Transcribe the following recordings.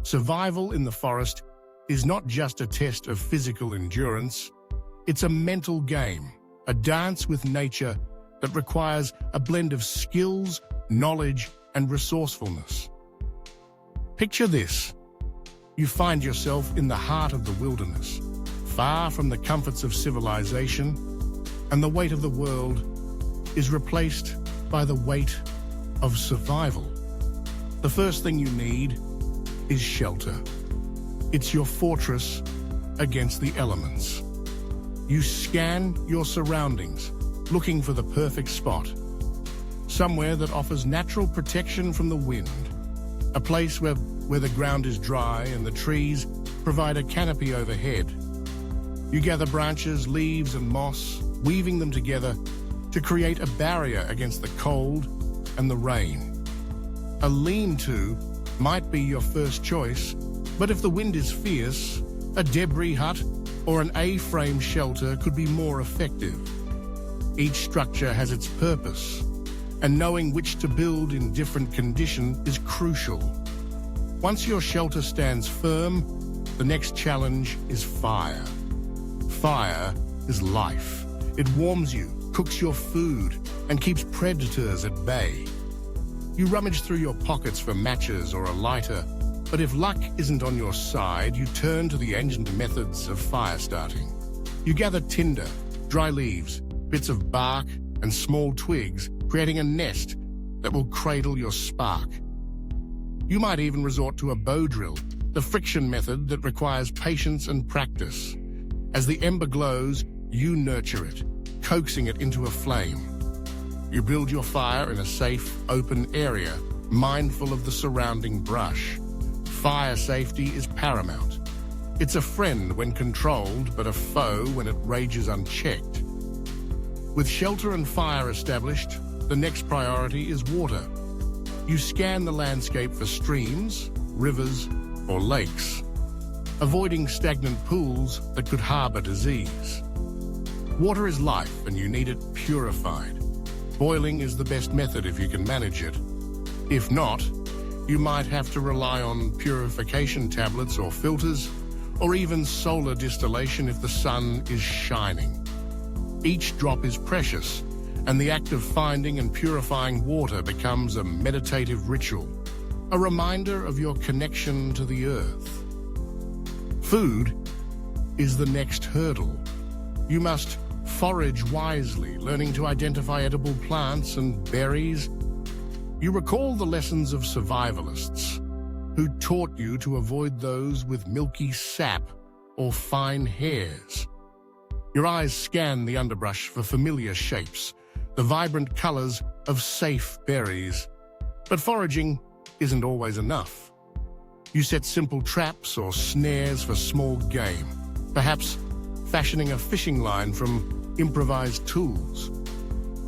Survival in the forest is not just a test of physical endurance, it's a mental game, a dance with nature that requires a blend of skills, knowledge, and resourcefulness. Picture this. You find yourself in the heart of the wilderness, far from the comforts of civilization, and the weight of the world is replaced by the weight of survival. The first thing you need is shelter. It's your fortress against the elements. You scan your surroundings, looking for the perfect spot. Somewhere that offers natural protection from the wind. A place where the ground is dry and the trees provide a canopy overhead. You gather branches, leaves, and moss, weaving them together to create a barrier against the cold and the rain. A lean-to might be your first choice, but if the wind is fierce, a debris hut or an A-frame shelter could be more effective. Each structure has its purpose, and knowing which to build in different conditions is crucial. Once your shelter stands firm, the next challenge is fire. Fire is life. It warms you, cooks your food, and keeps predators at bay. You rummage through your pockets for matches or a lighter, but if luck isn't on your side, you turn to the ancient methods of fire starting. You gather tinder, dry leaves, bits of bark, and small twigs, creating a nest that will cradle your spark. You might even resort to a bow drill, the friction method that requires patience and practice. As the ember glows, you nurture it, coaxing it into a flame. You build your fire in a safe, open area, mindful of the surrounding brush. Fire safety is paramount. It's a friend when controlled, but a foe when it rages unchecked. With shelter and fire established, the next priority is water. You scan the landscape for streams, rivers, or lakes, avoiding stagnant pools that could harbor disease. Water is life, and you need it purified. Boiling is the best method if you can manage it. If not, you might have to rely on purification tablets or filters, or even solar distillation if the sun is shining. Each drop is precious, and the act of finding and purifying water becomes a meditative ritual, a reminder of your connection to the earth. Food is the next hurdle. You must forage wisely, learning to identify edible plants and berries. You recall the lessons of survivalists who taught you to avoid those with milky sap or fine hairs. Your eyes scan the underbrush for familiar shapes, the vibrant colors of safe berries. But foraging isn't always enough. You set simple traps or snares for small game, perhaps fashioning a fishing line from improvised tools.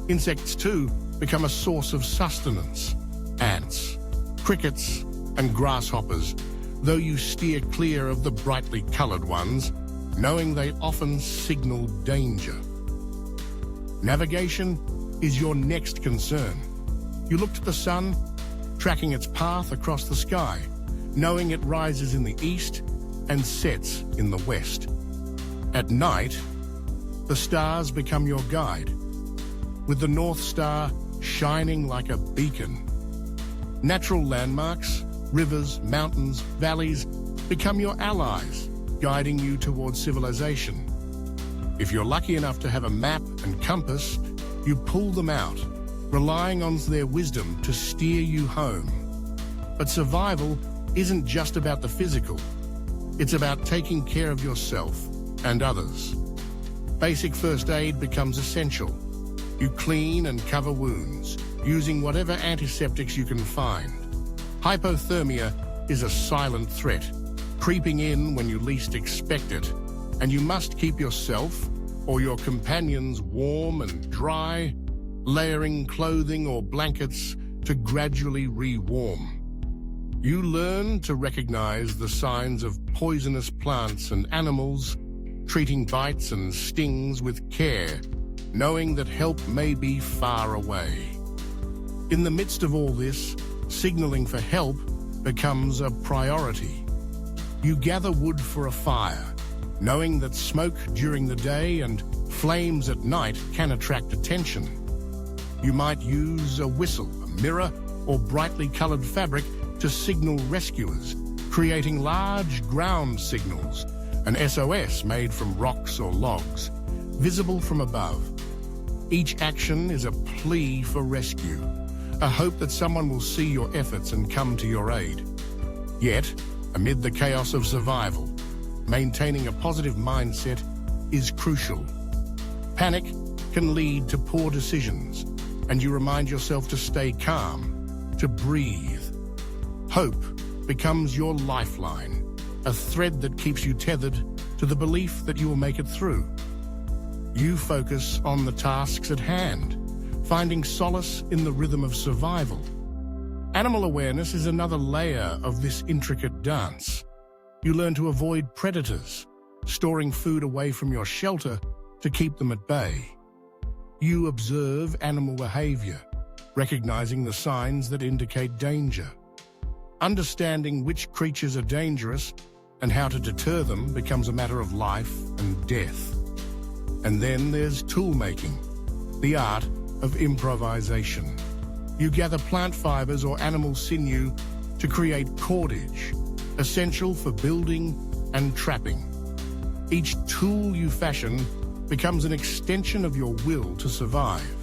Insects, too, become a source of sustenance. Ants, crickets, and grasshoppers, though you steer clear of the brightly colored ones, knowing they often signal danger. Navigation is your next concern. You look to the sun, tracking its path across the sky, knowing it rises in the east and sets in the west. At night, the stars become your guide, with the North Star shining like a beacon. Natural landmarks, rivers, mountains, valleys become your allies, guiding you towards civilization. If you're lucky enough to have a map and compass, you pull them out, relying on their wisdom to steer you home. But survival isn't just about the physical. It's about taking care of yourself and others. Basic first aid becomes essential. You clean and cover wounds, using whatever antiseptics you can find. Hypothermia is a silent threat, creeping in when you least expect it, and you must keep yourself or your companions warm and dry, layering clothing or blankets to gradually re-warm. You learn to recognize the signs of poisonous plants and animals, treating bites and stings with care, knowing that help may be far away. In the midst of all this, signaling for help becomes a priority. You gather wood for a fire, knowing that smoke during the day and flames at night can attract attention. You might use a whistle, a mirror, or brightly colored fabric to signal rescuers, creating large ground signals, an SOS made from rocks or logs, visible from above. Each action is a plea for rescue, a hope that someone will see your efforts and come to your aid. Yet, amid the chaos of survival, maintaining a positive mindset is crucial. Panic can lead to poor decisions, and you remind yourself to stay calm, to breathe. Hope becomes your lifeline, a thread that keeps you tethered to the belief that you will make it through. You focus on the tasks at hand, finding solace in the rhythm of survival. Animal awareness is another layer of this intricate dance. You learn to avoid predators, storing food away from your shelter to keep them at bay. You observe animal behavior, recognizing the signs that indicate danger. Understanding which creatures are dangerous and how to deter them becomes a matter of life and death. And then there's tool-making, the art of improvisation. You gather plant fibers or animal sinew to create cordage, essential for building and trapping. Each tool you fashion becomes an extension of your will to survive,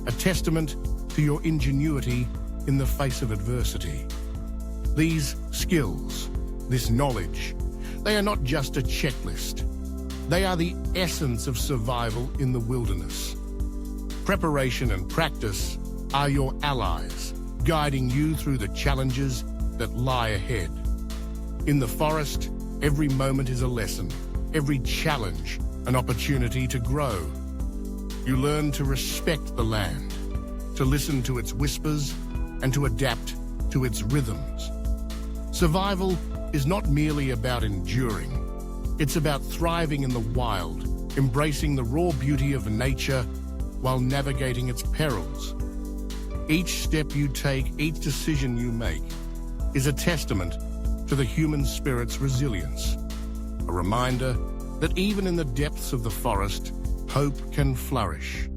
a testament to your ingenuity in the face of adversity. These skills, this knowledge, they are not just a checklist. They are the essence of survival in the wilderness. Preparation and practice are your allies, guiding you through the challenges that lie ahead. In the forest, every moment is a lesson, every challenge an opportunity to grow. You learn to respect the land, to listen to its whispers, and to adapt to its rhythms. Survival is not merely about enduring. It's about thriving in the wild, embracing the raw beauty of nature while navigating its perils. Each step you take, each decision you make, is a testament to the human spirit's resilience, a reminder that even in the depths of the forest, hope can flourish.